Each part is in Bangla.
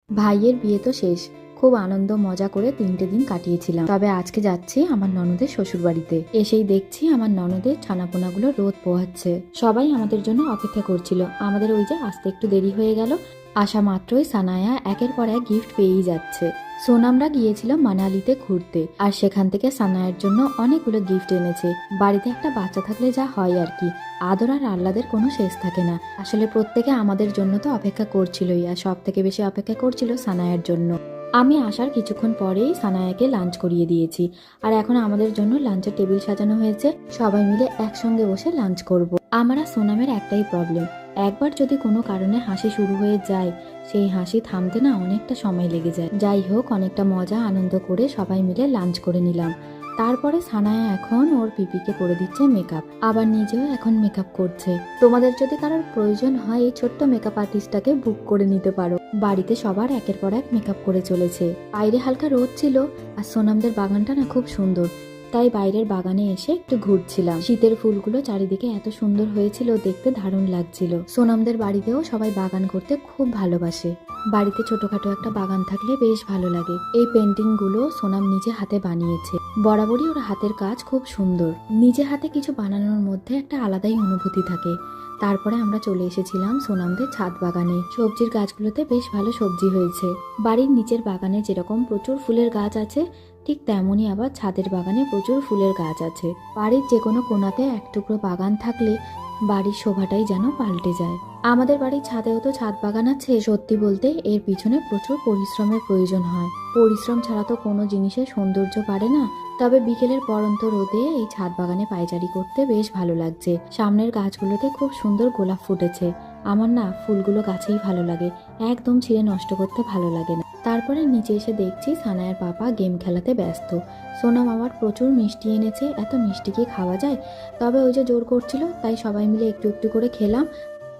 ভাইয়ের বিয়ে তো শেষ, খুব আনন্দ মজা করে 3টে দিন কাটিয়েছিলাম। তবে আজকে যাচ্ছি আমার ননদের শ্বশুর বাড়িতে। এসেই দেখছি আমার ননদের ছানাপোনাগুলো রোদ পোহাচ্ছে। সবাই আমাদের জন্য অপেক্ষা করছিল। আমাদের ওই যে আসতে একটু দেরি হয়ে গেল। আসা মাত্রই সানায়া একের পর এক গিফট পেয়েই যাচ্ছে। সোনামরা গিয়েছিলাম মানালিতে ঘুরতে, আর সেখান থেকে সানায়ার জন্য অনেকগুলো গিফট এনেছে। বাড়িতে একটা বাচ্চা থাকলে যা হয় আর কি, আদর আর আহ্লাদের কোনো শেষ থাকে না। আসলে প্রত্যেকে আমাদের জন্য তো অপেক্ষা করছিলই, আর সব থেকে বেশি অপেক্ষা করছিল সানায়ার জন্য। আমি আসার কিছুক্ষণ পরেই সানায়াকে লাঞ্চ করিয়ে দিয়েছি, আর এখন আমাদের জন্য লাঞ্চের টেবিল সাজানো হয়েছে। সবাই মিলে একসঙ্গে বসে লাঞ্চ করব। আমার আর সোনামের একটাই প্রবলেম, একবার যদি কোনো কারণে হাসি শুরু হয়ে যায়, সেই হাসি থামতে না অনেকটা সময় লেগে যায়। যাই হোক, অনেকটা মজা আনন্দ করে সবাই মিলে লাঞ্চ করে নিলাম। তারপরে সানায়া এখন ওর পিপিকে করে দিচ্ছে মেকআপ, আবার নিজেও এখন মেকআপ করছে। তোমাদের যদি কারোর প্রয়োজন হয় এই ছোট্ট মেকআপ আর্টিস্টটাকে বুক করে নিতে পারো। বাড়িতে সবার একের পর এক মেকআপ করে চলেছে। বাইরে হালকা রোদ ছিল, আর সোনামদের বাগানটা না খুব সুন্দর, তাই বাইরের বাগানে এসে একটু ঘুরছিলাম। শীতের ফুলগুলো চারিদিকে এত সুন্দর হয়েছিল, দেখতে দারুণ লাগছিল। সোনামদের বাড়িতেও সবাই বাগান করতে খুব ভালোবাসে। বাড়িতে ছোটখাটো একটা বাগান থাকলে বেশ ভালো লাগে। এই পেন্টিং গুলো সোনাম নিজে হাতে বানিয়েছে। বরাবরই ওর হাতের কাজ খুব সুন্দর। নিজে হাতে কিছু বানানোর মধ্যে একটা আলাদাই অনুভূতি থাকে। তারপরে আমরা চলে এসেছিলাম সোনামদের ছাদ বাগানে। সবজির গাছগুলোতে বেশ ভালো সবজি হয়েছে। বাড়ির নিচের বাগানে যেরকম প্রচুর ফুলের গাছ আছে, ঠিক তেমনই আবার ছাদের বাগানে প্রচুর ফুলের গাছ আছে। বাড়ির যে কোনো কোণাতে এক টুকরো বাগান থাকলে বাড়ির শোভাটাই যেন পাল্টে যায়। আমাদের বাড়ির ছাদেও তো ছাদ বাগান আছে। সত্যি বলতে এর পিছনে প্রচুর পরিশ্রমের প্রয়োজন হয়। পরিশ্রম ছাড়া তো কোনো জিনিসের সৌন্দর্য বাড়ে না। তবে বিকেলের পড়ন্ত রোদে এই ছাদ বাগানে পায়চারি করতে বেশ ভালো লাগছে। সামনের গাছগুলোতে খুব সুন্দর গোলাপ ফুটেছে। আমার না ফুলগুলো গাছেই ভালো লাগে, একদম ছিঁড়ে নষ্ট করতে ভালো লাগে না। তারপরে নিচে এসে দেখছি সানায়ার পাপা গেম খেলাতে ব্যস্ত। সোনাম আবার প্রচুর মিষ্টি এনেছে। এত মিষ্টি কি খাওয়া যায়? তবে ওই যে জোর করছিল, তাই সবাই মিলে একটু একটু করে খেলাম।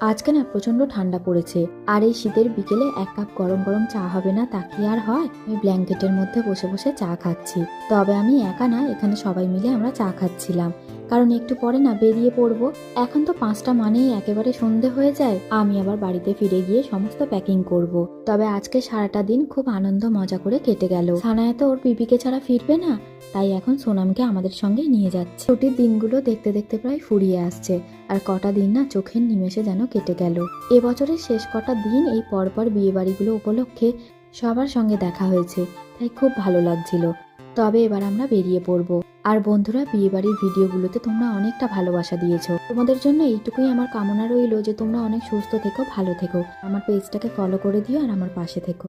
আজকে না প্রচন্ড ঠান্ডা পড়েছে, আর এই শীতের বিকেলে এক কাপ গরম গরম চা হবে না তা কি আর হয়? আমি ব্ল্যাঙ্কেটের মধ্যে বসে বসে চা খাচ্ছি। তবে আমি একা না, এখানে সবাই মিলে আমরা চা খাচ্ছিলাম, কারণ একটু পরে না বেরিয়ে পড়বো। এখন তো 5টা মানেই একেবারে সন্ধে হয়ে যায়। আমি আবার বাড়িতে ফিরে গিয়ে সমস্ত প্যাকিং করব। তবে আজকে সারাটা দিন খুব আনন্দ মজা করে কেটে গেল। সানায়া তো ওর পিপিকে ছাড়া ফিরবে না, তাই এখন সোনামকে আমাদের সঙ্গে নিয়ে যাচ্ছে। ছুটির দিনগুলো দেখতে দেখতে প্রায় ফুরিয়ে আসছে, আর কটা দিন না চোখের নিমেষে যেন কেটে গেল। এবছরের শেষ কটা দিন এই পরপর বিয়ে বাড়িগুলো উপলক্ষে সবার সঙ্গে দেখা হয়েছে, তাই খুব ভালো লাগছিল। তবে এবার আমরা বেরিয়ে পড়ব। আর বন্ধুরা, বিয়ে বাড়ির ভিডিওগুলোতে তোমরা অনেকটা ভালোবাসা দিয়েছো। তোমাদের জন্য এইটুকুই আমার কামনা রইল যে তোমরা অনেক সুস্থ থেকো, ভালো থেকো। আমার পেজটাকে ফলো করে দিও আর আমার পাশে থেকো।